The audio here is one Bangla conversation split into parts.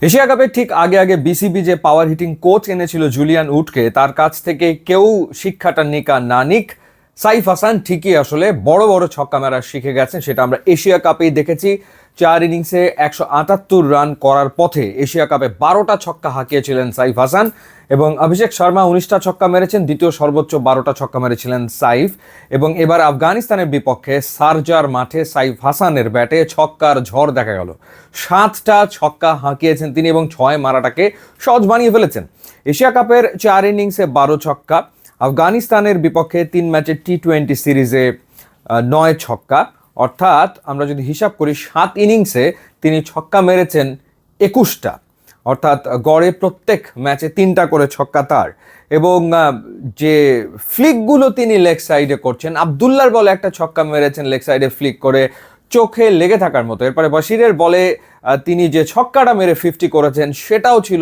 এশিয়া কাপের ঠিক আগে আগে বিসিবি যে পাওয়ার হিটিং কোচ এনেছিল জুলিয়ান উডকে, তার কাছ থেকে কেউ শিক্ষাটা নিকা না নিক, সাইফ হাসান ঠিকই আসলে বড় বড় ছক্কা মারা শিখে গেছেন। সেটা আমরা এশিয়া কাপেই দেখেছি। 4 ইনিংসে 178 রান করার পথে এশিয়া কাপে 12টা ছক্কা হাঁকিয়েছিলেন সাইফ হাসান এবং অভিষেক শর্মা 19টা ছক্কা মেরেছেন। দ্বিতীয় সর্বোচ্চ 12টা ছক্কা মেরেছিলেন সাইফ। এবং এবার আফগানিস্তানের বিপক্ষে শারজার মাঠে সাইফ হাসানের ব্যাটে ছক্কার ঝড় দেখা গেল। 7টা ছক্কা হাঁকিয়েছেন তিনি এবং 6 মারাটাকে সহজ বানিয়ে ফেলেছেন। এশিয়া কাপের 4 ইনিংসে 12 ছক্কা, আফগানিস্তানের বিপক্ষে 3 ম্যাচের টি-20 সিরিজে 9 ছক্কা, অর্থাৎ আমরা যদি হিসাব করি 7 ইনিংসে তিনি ছক্কা মেরেছেন 21টা, অর্থাৎ গড়ে প্রত্যেক ম্যাচে 3টা করে ছক্কা তার। এবং যে ফ্লিকগুলো তিনি লেগ সাইডে করছেন, আবদুল্লার বলে একটা ছক্কা মেরেছেন লেগ সাইডে ফ্লিক করে, চোখে লেগে থাকার মতো। এরপরে বশিরের বলে তিনি যে ছক্কাটা মেরে 50 করেছেন সেটাও ছিল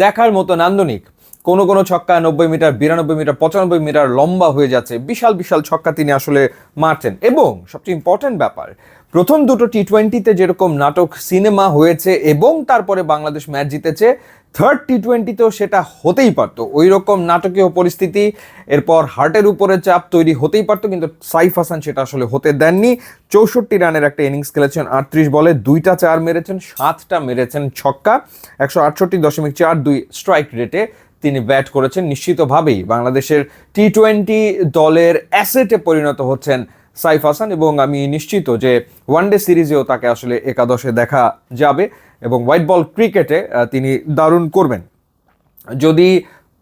দেখার মতো নান্দনিক। কোনো কোনো ছক্কা 90 মিটার, 92 মিটার, 95 মিটার লম্বা হয়ে যাচ্ছে। বিশাল বিশাল ছক্কা তিনি আসলে মারছেন। এবং সবচেয়ে ইম্পর্টেন্ট ব্যাপার, প্রথম দুটো টি-20তে যেরকম নাটক সিনেমা হয়েছে এবং তারপরে বাংলাদেশ ম্যাচ জিতেছে, থার্ড টি-20তেও সেটা হতেই পারতো। ওই রকম নাটকীয় পরিস্থিতি, এরপর হার্টের উপরে চাপ তৈরি হতেই পারতো, কিন্তু সাইফ হাসান সেটা আসলে হতে দেননি। 64 রানের একটা ইনিংস খেলেছেন, 38 বলে 2টা 4 মেরেছেন, 7টা মেরেছেন ছক্কা, 168.42 স্ট্রাইক রেটে তিনি ব্যাট করেছেন। নিশ্চিতভাবেই বাংলাদেশের টি-20 দলের অ্যাসেটে পরিণত হচ্ছেন সাইফ হাসান এবং আমি নিশ্চিত যে ওয়ানডে সিরিজেও তাকে আসলে একাদশে দেখা যাবে এবং হোয়াইট বল ক্রিকেটে তিনি দারুণ করবেন। যদি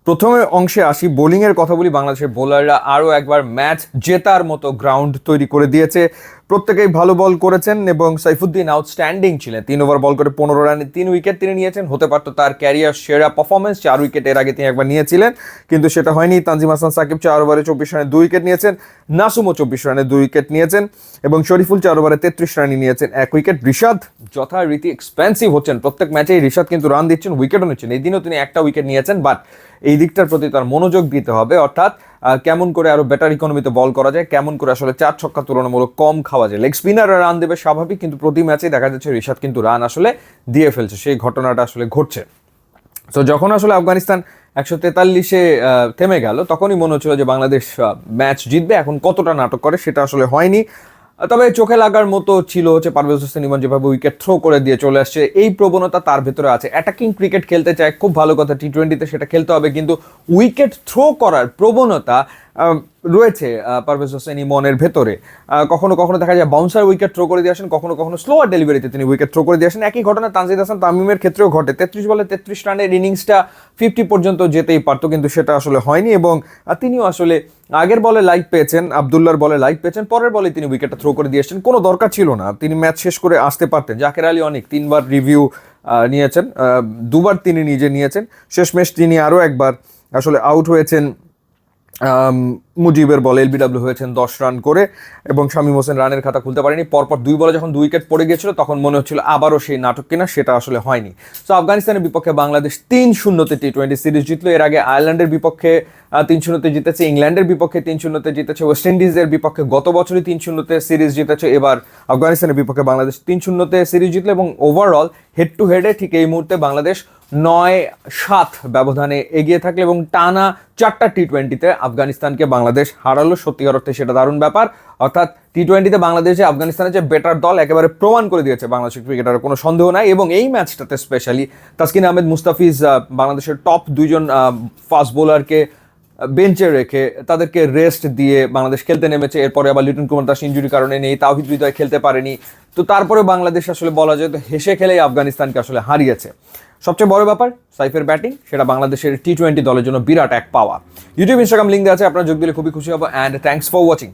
প্রথমে অংশে আসি, বোলিংয়ের কথা বলি, বাংলাদেশের বোলাররা আরও একবার ম্যাচ জেতার মতো গ্রাউন্ড তৈরি করে দিয়েছে। প্রত্যেকেই ভালো বল করেছেন এবং সাইফুদ্দিন আউটস্ট্যান্ডিং ছিলেন। 3 ওভার বল করে 15 রানে 3 উইকেট তিনি নিয়েছেন। হতে পারতো তার ক্যারিয়ার সেরা পারফরমেন্স, 4 উইকেট এর আগে তিনি একবার নিয়েছিলেন, কিন্তু সেটা হয়নি। তানজিম হাসান সাকিব 4 ওভারে 24 রানে 2 উইকেট নিয়েছেন, নাসুমও 24 রানে 2 উইকেট নিয়েছেন এবং শরীফুল 4 ওভারে 33 রানে নিয়েছেন 1 উইকেট। রিশাদ যথারীতি এক্সপেন্সিভ হচ্ছেন, প্রত্যেক ম্যাচেই রিশাদ কিন্তু রান দিচ্ছেন, উইকেটও নিচ্ছেন। এই দিনও তিনি একটা উইকেট নিয়েছেন, বাট এই দিকটার প্রতি তার মনোযোগ দিতে হবে, অর্থাৎ কেমন করে আরো বেটার ইকোনমিতে বল করা যায়, কেমন করে আসলে 4 ছক্কা তুলনামূলক কম খাওয়া যায়। লেগ স্পিনাররা রান দেবে স্বাভাবিক, কিন্তু প্রতি ম্যাচে দেখা যাচ্ছে রিশাদ কিন্তু রান আসলে দিয়ে ফেলছে, সেই ঘটনাটা আসলে ঘটছে। তো যখন আসলে আফগানিস্তান 143-এ থেমে গেল, তখনই মনে হচ্ছিল যে বাংলাদেশ ম্যাচ জিতবে। এখন কতটা নাটক করে সেটা আসলে হয়নি, তবে চোখে লাগার মতো ছিল হচ্ছে পারভেজ হোসেন ইমন যেভাবে উইকেট থ্রো করে দিয়ে চলে আসছে, এই প্রবণতা তার ভেতরে আছে। অ্যাটাকিং ক্রিকেট খেলতে চায়, খুব ভালো কথা, টি-20তে সেটা খেলতে হবে, কিন্তু উইকেট থ্রো করার প্রবণতা রয়েছে পারভেজ হোসেন ইমনের ভেতরে। কখনো কখনো দেখা যায় বাউন্সার উইকেট থ্রো করে দিয়ে আসেন, কখনো কখনো স্লোয়ার ডেলিভারিতে তিনি উইকেট থ্রো করে দিয়ে আসেন। একই ঘটনা তানজিদ হাসান তামিমের ক্ষেত্রেও ঘটে। 33 বলে 33 রানের ইনিংসটা 50 পর্যন্ত যেতেই পারতো, কিন্তু সেটা আসলে হয়নি এবং তিনিও আসলে আগের বলে লাইফ পেয়েছেন, আবদুল্লার বলে লাইফ পেয়েছেন, পরের বলে তিনি উইকেটটা থ্রো করে দিয়ে আসছেন। কোনো দরকার ছিল না, তিনি ম্যাচ শেষ করে আসতে পারতেন। জাকের আলী অনেক 3বার রিভিউ নিয়েছেন, 2বার তিনি নিজে নিয়েছেন। শেষমেশ তিনি আরও একবার আসলে আউট হয়েছেন, মুজিবের বলে এলবিডব্লিউ হয়েছেন 10 রান করে এবং শামীম হোসেন রানের খাতা খুলতে পারেনি। পরপর 2 বলে যখন 2 উইকেট পড়ে গিয়েছিল তখন মনে হচ্ছিল আবারও সেই নাটক কিনা, সেটা আসলে হয়নি। সো আফগানিস্তানের বিপক্ষে বাংলাদেশ 3-0-তে টি-20 সিরিজ জিতলো। এর আগে আয়ারল্যান্ডের বিপক্ষে 3-0-তে জিতেছে, ইংল্যান্ডের বিপক্ষে 3-0-তে জিতেছে, ওয়েস্ট ইন্ডিজের বিপক্ষে গত বছরই 3-0-তে সিরিজ জিতেছে। এবার আফগানিস্তানের বিপক্ষে বাংলাদেশ 3-0-তে সিরিজ জিতলো এবং ওভারঅল হেড টু হেডে ঠিক এই মুহূর্তে বাংলাদেশ 9-7 ব্যবধানে এগিয়ে থাকলে এবং টানা 4টা টি-20তে আফগানিস্তানকে বাংলাদেশ হারালো। সত্যিকার অর্থে সেটা দারুণ ব্যাপার, অর্থাৎ টি-20তে বাংলাদেশে আফগানিস্তানের যে বেটার দল একেবারে প্রমাণ করে দিয়েছে বাংলাদেশের ক্রিকেটারের, কোনো সন্দেহ নাই। এবং এই ম্যাচটাতে স্পেশালি তাসকিন আহমেদ, মুস্তাফিজ, বাংলাদেশের টপ 2জন ফাস্ট বোলারকে বেঞ্চে রেখে তাদেরকে রেস্ট দিয়ে বাংলাদেশ খেলতে নেমেছে। এরপরে আবার লিটন কুমার দাস ইনজুরি কারণে নেই, তাওহিদ হৃদয় খেলতে পারেনি। তো তারপরে বাংলাদেশ আসলে বলা যায় তো হেসে খেলেই আফগানিস্তানকে আসলে হারিয়েছে। সবচেয়ে বড় ব্যাপার সাইফের ব্যাটিং, সেটা বাংলাদেশের টি-20 দলের জন্য বিরাট এক পাওয়া। ইউটিউব, ইনস্টাগ্রাম লিঙ্ক দেওয়া আছে, আপনারা যোগ দিলে খুবই খুশি হবো। And thanks for watching.